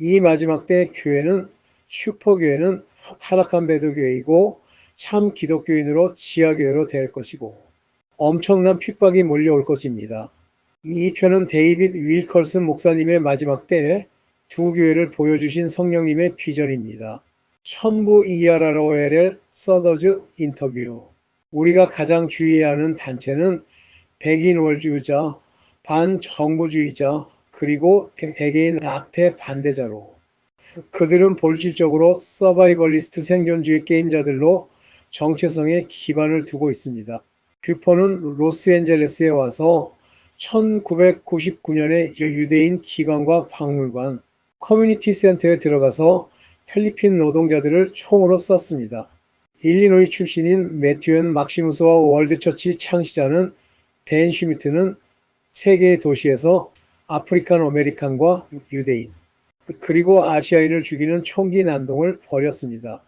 이 마지막 때 교회는 슈퍼교회는 타락한 배도교회이고 참 기독교인으로 지하교회로 될 것이고 엄청난 핍박이 몰려올 것입니다. 이 편은 데이빗 윌컬슨 목사님의 마지막 때에 두 교회를 보여주신 성령님의 비전입니다. 천부 이하라로엘 서더즈 인터뷰. 우리가 가장 주의해야 하는 단체는 백인월주의자, 반정부주의자, 그리고 개개인 악태 반대자로 그들은 본질적으로 서바이벌리스트 생존주의 게임자들로 정체성에 기반을 두고 있습니다. 뷰퍼는 로스앤젤레스에 와서 1999년에 유대인 기관과 박물관, 커뮤니티 센터에 들어가서 필리핀 노동자들을 총으로 쐈습니다. 일리노이 출신인 매튜엔 막시무스와 월드처치 창시자는 댄 슈미트는 세계의 도시에서 아프리칸 아메리칸과 유대인, 그리고 아시아인을 죽이는 총기 난동을 벌였습니다.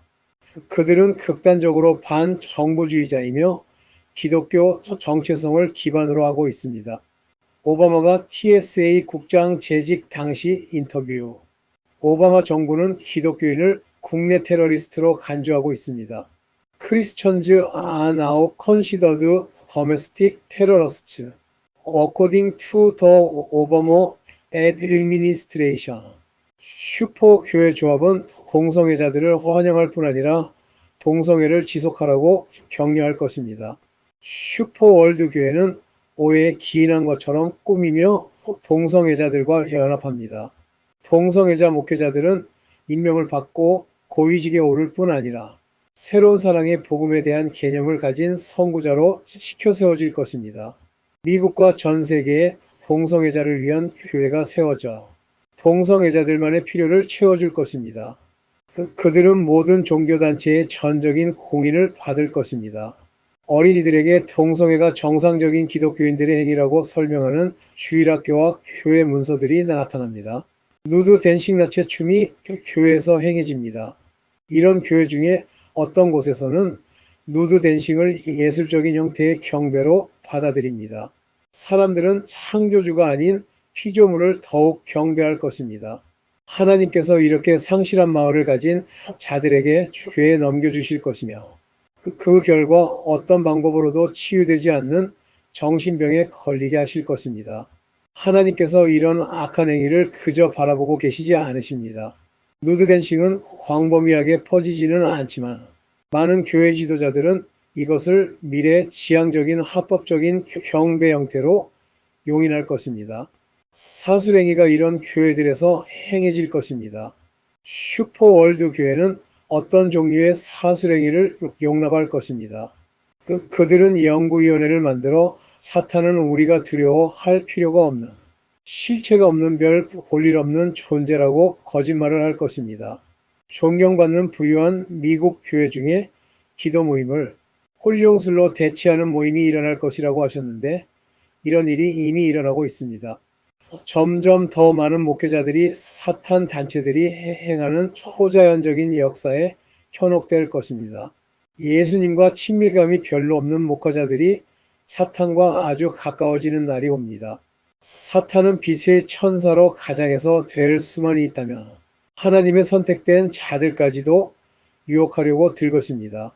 그들은 극단적으로 반정부주의자이며 기독교 정체성을 기반으로 하고 있습니다. 오바마가 TSA 국장 재직 당시 인터뷰. 오바마 정부는 기독교인을 국내 테러리스트로 간주하고 있습니다. Christians are now considered domestic terrorists, according to the Obama administration. 슈퍼교회 조합은 동성애자들을 환영할 뿐 아니라 동성애를 지속하라고 격려할 것입니다. 슈퍼월드 교회는 오해에 기인한 것처럼 꾸미며 동성애자들과 연합합니다. 동성애자 목회자들은 임명을 받고 고위직에 오를 뿐 아니라 새로운 사랑의 복음에 대한 개념을 가진 선구자로 시켜 세워질 것입니다. 미국과 전 세계에 동성애자를 위한 교회가 세워져 동성애자들만의 필요를 채워줄 것입니다. 그들은 모든 종교단체의 전적인 공인을 받을 것입니다. 어린이들에게 동성애가 정상적인 기독교인들의 행위라고 설명하는 주일학교와 교회 문서들이 나타납니다. 누드 댄싱 나체 춤이 교회에서 행해집니다. 이런 교회 중에 어떤 곳에서는 누드 댄싱을 예술적인 형태의 경배로 받아들입니다. 사람들은 창조주가 아닌 피조물을 더욱 경배할 것입니다. 하나님께서 이렇게 상실한 마음을 가진 자들에게 죄에 넘겨주실 것이며 그 결과 어떤 방법으로도 치유되지 않는 정신병에 걸리게 하실 것입니다. 하나님께서 이런 악한 행위를 그저 바라보고 계시지 않으십니다. 누드댄싱은 광범위하게 퍼지지는 않지만 많은 교회 지도자들은 이것을 미래 지향적인 합법적인 경배 형태로 용인할 것입니다. 사술행위가 이런 교회들에서 행해질 것입니다. 슈퍼월드 교회는 어떤 종류의 사술행위를 용납할 것입니다. 그들은 연구위원회를 만들어 사탄은 우리가 두려워할 필요가 없는 실체가 없는 별 볼일 없는 존재라고 거짓말을 할 것입니다. 존경받는 부유한 미국 교회 중에 기도 모임을 홀령술로 대체하는 모임이 일어날 것이라고 하셨는데 이런 일이 이미 일어나고 있습니다. 점점 더 많은 목회자들이 사탄 단체들이 행하는 초자연적인 역사에 현혹될 것입니다. 예수님과 친밀감이 별로 없는 목회자들이 사탄과 아주 가까워지는 날이 옵니다. 사탄은 빛의 천사로 가장해서 될 수만 있다면 하나님의 선택된 자들까지도 유혹하려고 들 것입니다.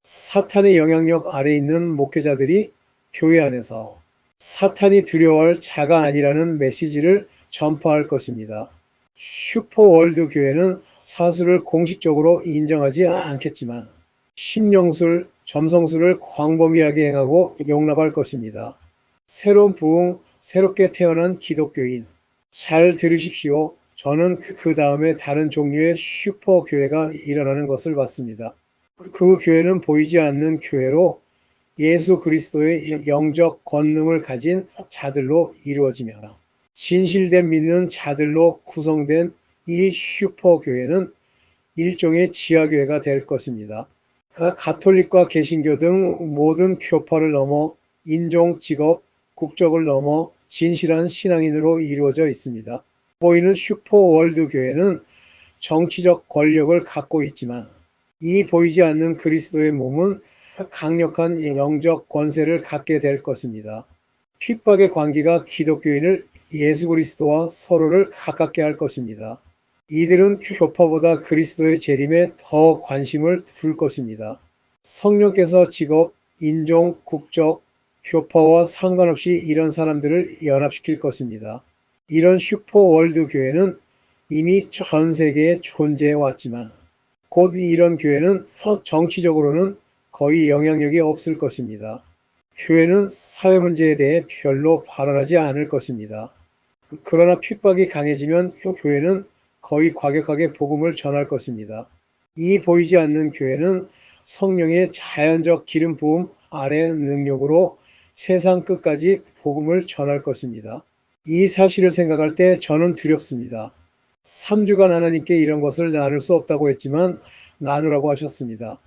사탄의 영향력 아래 있는 목회자들이 교회 안에서 사탄이 두려워할 자가 아니라는 메시지를 전파할 것입니다. 슈퍼월드 교회는 사술을 공식적으로 인정하지 않겠지만 심령술, 점성술을 광범위하게 행하고 용납할 것입니다. 새로운 부흥, 새롭게 태어난 기독교인, 잘 들으십시오. 저는 그 다음에 다른 종류의 슈퍼교회가 일어나는 것을 봤습니다. 그 교회는 보이지 않는 교회로 예수 그리스도의 영적 권능을 가진 자들로 이루어지며 진실된 믿는 자들로 구성된 이 슈퍼교회는 일종의 지하교회가 될 것입니다. 가톨릭과 개신교 등 모든 교파를 넘어 인종, 직업, 국적을 넘어 진실한 신앙인으로 이루어져 있습니다. 보이는 슈퍼월드 교회는 정치적 권력을 갖고 있지만 이 보이지 않는 그리스도의 몸은 강력한 영적 권세를 갖게 될 것입니다. 핍박의 관계가 기독교인을 예수 그리스도와 서로를 가깝게 할 것입니다. 이들은 교파보다 그리스도의 재림에 더 관심을 둘 것입니다. 성령께서 직업, 인종, 국적, 교파와 상관없이 이런 사람들을 연합시킬 것입니다. 이런 슈퍼월드 교회는 이미 전 세계에 존재해 왔지만 곧 이런 교회는 정치적으로는 거의 영향력이 없을 것입니다. 교회는 사회 문제에 대해 별로 발언하지 않을 것입니다. 그러나 핍박이 강해지면 교회는 거의 과격하게 복음을 전할 것입니다. 이 보이지 않는 교회는 성령의 자연적 기름 부음 아래 능력으로 세상 끝까지 복음을 전할 것입니다. 이 사실을 생각할 때 저는 두렵습니다. 3주간 하나님께 이런 것을 나눌 수 없다고 했지만 나누라고 하셨습니다.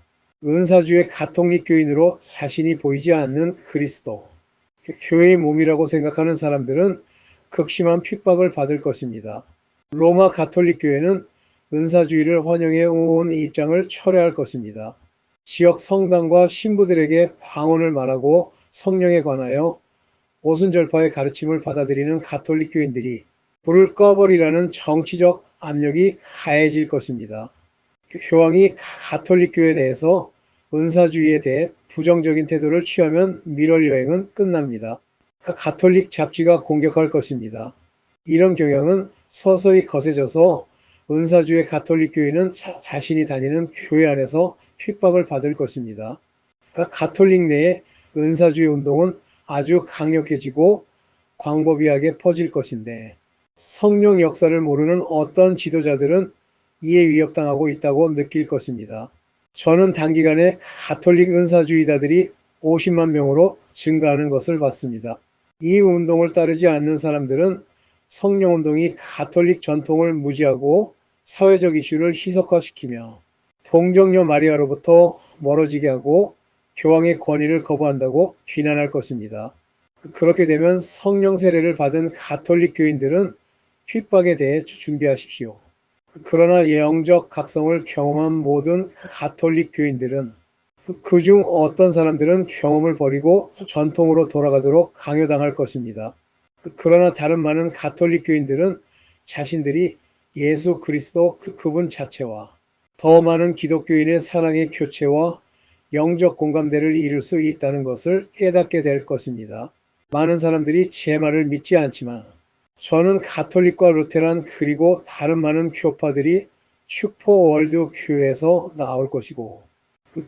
은사주의 가톨릭 교인으로 자신이 보이지 않는 그리스도, 교회의 몸이라고 생각하는 사람들은 극심한 핍박을 받을 것입니다. 로마 가톨릭 교회는 은사주의를 환영해 온 입장을 철회할 것입니다. 지역 성당과 신부들에게 방언을 말하고 성령에 관하여 오순절파의 가르침을 받아들이는 가톨릭 교인들이 불을 꺼버리라는 정치적 압력이 가해질 것입니다. 교황이 가톨릭 교회 내에서 은사주의에 대해 부정적인 태도를 취하면 미럴 여행은 끝납니다. 가톨릭 잡지가 공격할 것입니다. 이런 경향은 서서히 거세져서 은사주의 가톨릭 교회는 자신이 다니는 교회 안에서 핍박을 받을 것입니다. 가톨릭 내의 은사주의 운동은 아주 강력해지고 광범위하게 퍼질 것인데 성령 역사를 모르는 어떤 지도자들은 이에 위협당하고 있다고 느낄 것입니다. 저는 단기간에 가톨릭 은사주의자들이 50만 명으로 증가하는 것을 봤습니다. 이 운동을 따르지 않는 사람들은 성령운동이 가톨릭 전통을 무시하고 사회적 이슈를 희석화시키며 동정녀 마리아로부터 멀어지게 하고 교황의 권위를 거부한다고 비난할 것입니다. 그렇게 되면 성령 세례를 받은 가톨릭 교인들은 핍박에 대해 준비하십시오. 그러나 영적 각성을 경험한 모든 가톨릭 교인들은 그중 어떤 사람들은 경험을 버리고 전통으로 돌아가도록 강요당할 것입니다. 그러나 다른 많은 가톨릭 교인들은 자신들이 예수 그리스도 그분 자체와 더 많은 기독교인의 사랑의 교체와 영적 공감대를 이룰 수 있다는 것을 깨닫게 될 것입니다. 많은 사람들이 제 말을 믿지 않지만 저는 가톨릭과 루테란 그리고 다른 많은 교파들이 슈퍼월드 교회에서 나올 것이고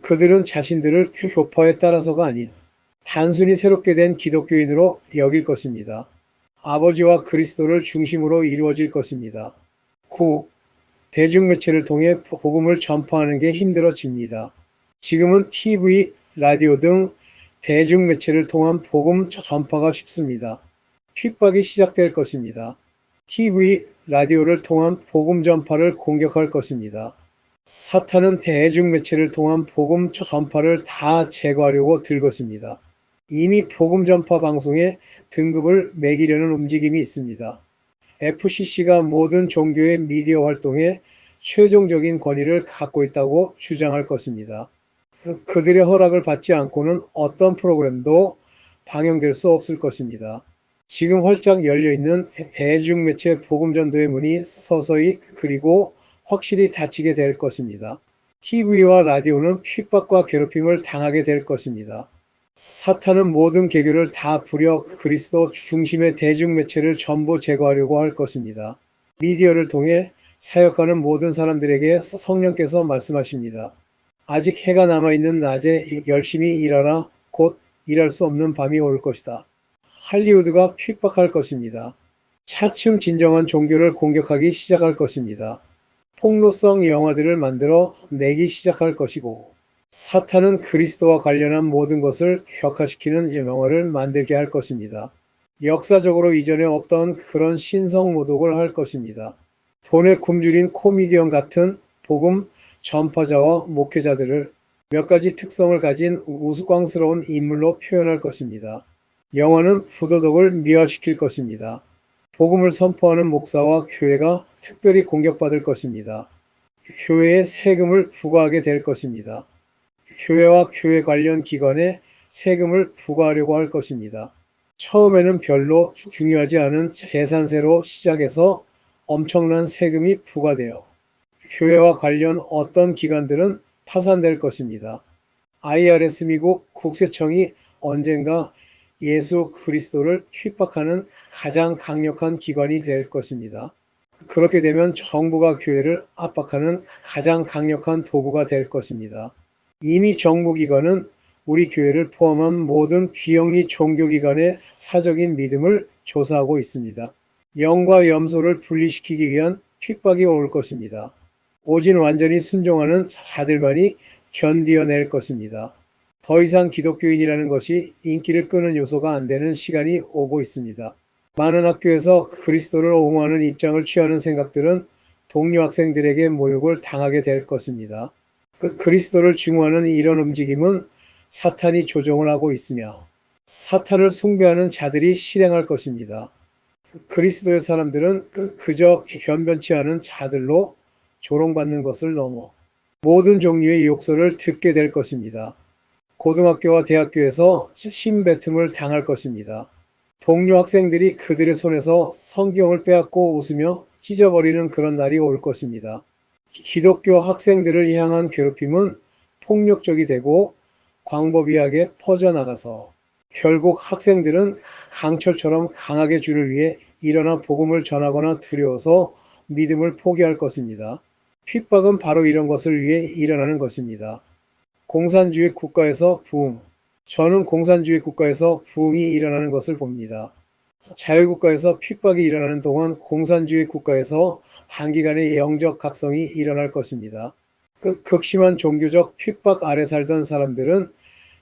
그들은 자신들을 교파에 따라서가 아닌 단순히 새롭게 된 기독교인으로 여길 것입니다. 아버지와 그리스도를 중심으로 이루어질 것입니다. 대중매체를 통해 복음을 전파하는 게 힘들어집니다. 지금은 TV, 라디오 등 대중매체를 통한 복음 전파가 쉽습니다. 핍박이 시작될 것입니다. TV, 라디오를 통한 복음 전파를 공격할 것입니다. 사탄은 대중매체를 통한 복음 전파를 다 제거하려고 들 것입니다. 이미 복음 전파 방송에 등급을 매기려는 움직임이 있습니다. FCC가 모든 종교의 미디어 활동에 최종적인 권위를 갖고 있다고 주장할 것입니다. 그들의 허락을 받지 않고는 어떤 프로그램도 방영될 수 없을 것입니다. 지금 활짝 열려있는 대중매체 복음전도의 문이 서서히 그리고 확실히 닫히게 될 것입니다. TV와 라디오는 핍박과 괴롭힘을 당하게 될 것입니다. 사탄은 모든 개교를 다 부려 그리스도 중심의 대중매체를 전부 제거하려고 할 것입니다. 미디어를 통해 사역하는 모든 사람들에게 성령께서 말씀하십니다. 아직 해가 남아있는 낮에 열심히 일하라. 곧 일할 수 없는 밤이 올 것이다. 할리우드가 핍박할 것입니다. 차츰 진정한 종교를 공격하기 시작할 것입니다. 폭로성 영화들을 만들어 내기 시작할 것이고 사탄은 그리스도와 관련한 모든 것을 격화시키는 영화를 만들게 할 것입니다. 역사적으로 이전에 없던 그런 신성 모독을 할 것입니다. 돈에 굶주린 코미디언 같은 복음 전파자와 목회자들을 몇 가지 특성을 가진 우스꽝스러운 인물로 표현할 것입니다. 영화는 부도덕을 미화시킬 것입니다. 복음을 선포하는 목사와 교회가 특별히 공격받을 것입니다. 교회에 세금을 부과하게 될 것입니다. 교회와 교회 관련 기관에 세금을 부과하려고 할 것입니다. 처음에는 별로 중요하지 않은 재산세로 시작해서 엄청난 세금이 부과되어 교회와 관련 어떤 기관들은 파산될 것입니다. IRS 미국 국세청이 언젠가 예수 그리스도를 핍박하는 가장 강력한 기관이 될 것입니다. 그렇게 되면 정부가 교회를 압박하는 가장 강력한 도구가 될 것입니다. 이미 정부기관은 우리 교회를 포함한 모든 비영리 종교기관의 사적인 믿음을 조사하고 있습니다. 영과 염소를 분리시키기 위한 핍박이 올 것입니다. 오직 완전히 순종하는 자들만이 견디어낼 것입니다. 더 이상 기독교인이라는 것이 인기를 끄는 요소가 안 되는 시간이 오고 있습니다. 많은 학교에서 그리스도를 옹호하는 입장을 취하는 생각들은 동료 학생들에게 모욕을 당하게 될 것입니다. 그리스도를 증오하는 이런 움직임은 사탄이 조종을 하고 있으며 사탄을 숭배하는 자들이 실행할 것입니다. 그리스도의 사람들은 그저 변변치 않은 자들로 조롱받는 것을 넘어 모든 종류의 욕설을 듣게 될 것입니다. 고등학교와 대학교에서 신뱉음을 당할 것입니다. 동료 학생들이 그들의 손에서 성경을 빼앗고 웃으며 찢어버리는 그런 날이 올 것입니다. 기독교 학생들을 향한 괴롭힘은 폭력적이 되고 광범위하게 퍼져나가서 결국 학생들은 강철처럼 강하게 주를 위해 일어나 복음을 전하거나 두려워서 믿음을 포기할 것입니다. 핍박은 바로 이런 것을 위해 일어나는 것입니다. 공산주의 국가에서 부흥. 저는 공산주의 국가에서 부흥이 일어나는 것을 봅니다. 자유국가에서 핍박이 일어나는 동안 공산주의 국가에서 단기간에 영적 각성이 일어날 것입니다. 극심한 종교적 핍박 아래 살던 사람들은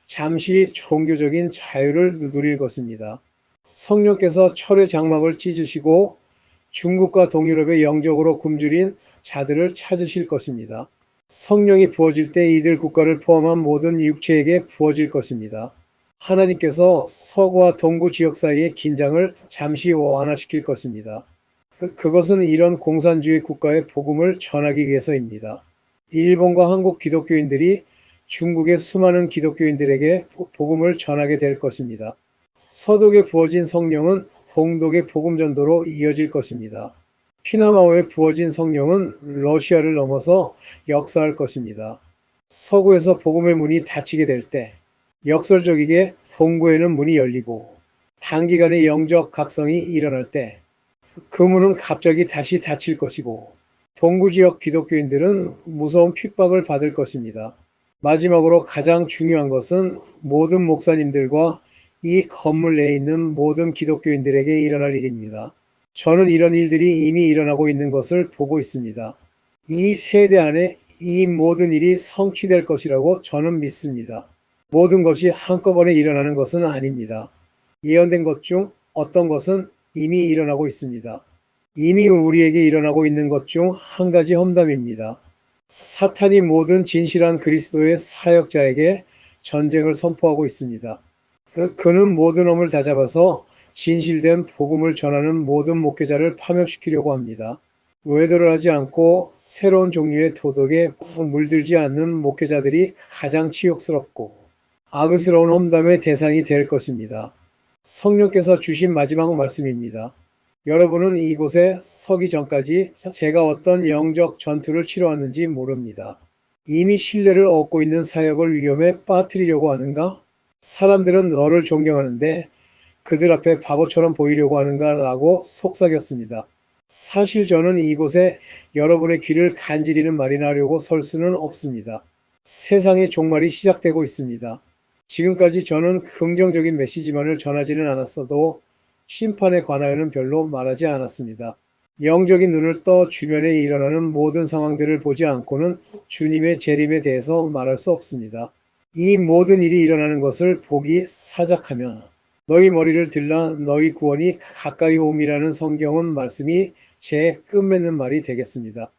잠시 종교적인 자유를 누릴 것입니다. 성령께서 철의 장막을 찢으시고 중국과 동유럽의 영적으로 굶주린 자들을 찾으실 것입니다. 성령이 부어질 때 이들 국가를 포함한 모든 육체에게 부어질 것입니다. 하나님께서 서구와 동구 지역 사이의 긴장을 잠시 완화시킬 것입니다. 그것은 이런 공산주의 국가의 복음을 전하기 위해서입니다. 일본과 한국 기독교인들이 중국의 수많은 기독교인들에게 복음을 전하게 될 것입니다. 서독에 부어진 성령은 동독의 복음 전도로 이어질 것입니다. 피나마오에 부어진 성령은 러시아를 넘어서 역사할 것입니다. 서구에서 복음의 문이 닫히게 될 때 역설적이게 동구에는 문이 열리고 단기간에 영적 각성이 일어날 때 그 문은 갑자기 다시 닫힐 것이고 동구 지역 기독교인들은 무서운 핍박을 받을 것입니다. 마지막으로 가장 중요한 것은 모든 목사님들과 이 건물 내에 있는 모든 기독교인들에게 일어날 일입니다. 저는 이런 일들이 이미 일어나고 있는 것을 보고 있습니다. 이 세대 안에 이 모든 일이 성취될 것이라고 저는 믿습니다. 모든 것이 한꺼번에 일어나는 것은 아닙니다. 예언된 것 중 어떤 것은 이미 일어나고 있습니다. 이미 우리에게 일어나고 있는 것 중 한 가지 험담입니다. 사탄이 모든 진실한 그리스도의 사역자에게 전쟁을 선포하고 있습니다. 그는 모든 놈을 다잡아서 진실된 복음을 전하는 모든 목회자를 파멸시키려고 합니다. 외도를 하지 않고 새로운 종류의 도덕에 물들지 않는 목회자들이 가장 치욕스럽고 악의스러운 험담의 대상이 될 것입니다. 성령께서 주신 마지막 말씀입니다. 여러분은 이곳에 서기 전까지 제가 어떤 영적 전투를 치러왔는지 모릅니다. 이미 신뢰를 얻고 있는 사역을 위험에 빠뜨리려고 하는가? 사람들은 너를 존경하는데 그들 앞에 바보처럼 보이려고 하는가? 라고 속삭였습니다. 사실 저는 이곳에 여러분의 귀를 간지리는 말이나 하려고 설 수는 없습니다. 세상의 종말이 시작되고 있습니다. 지금까지 저는 긍정적인 메시지만을 전하지는 않았어도 심판에 관하여는 별로 말하지 않았습니다. 영적인 눈을 떠 주변에 일어나는 모든 상황들을 보지 않고는 주님의 재림에 대해서 말할 수 없습니다. 이 모든 일이 일어나는 것을 보기 사작하면 너희 머리를 들라 너희 구원이 가까이 옴이라는 성경은 말씀이 제 끝맺는 말이 되겠습니다.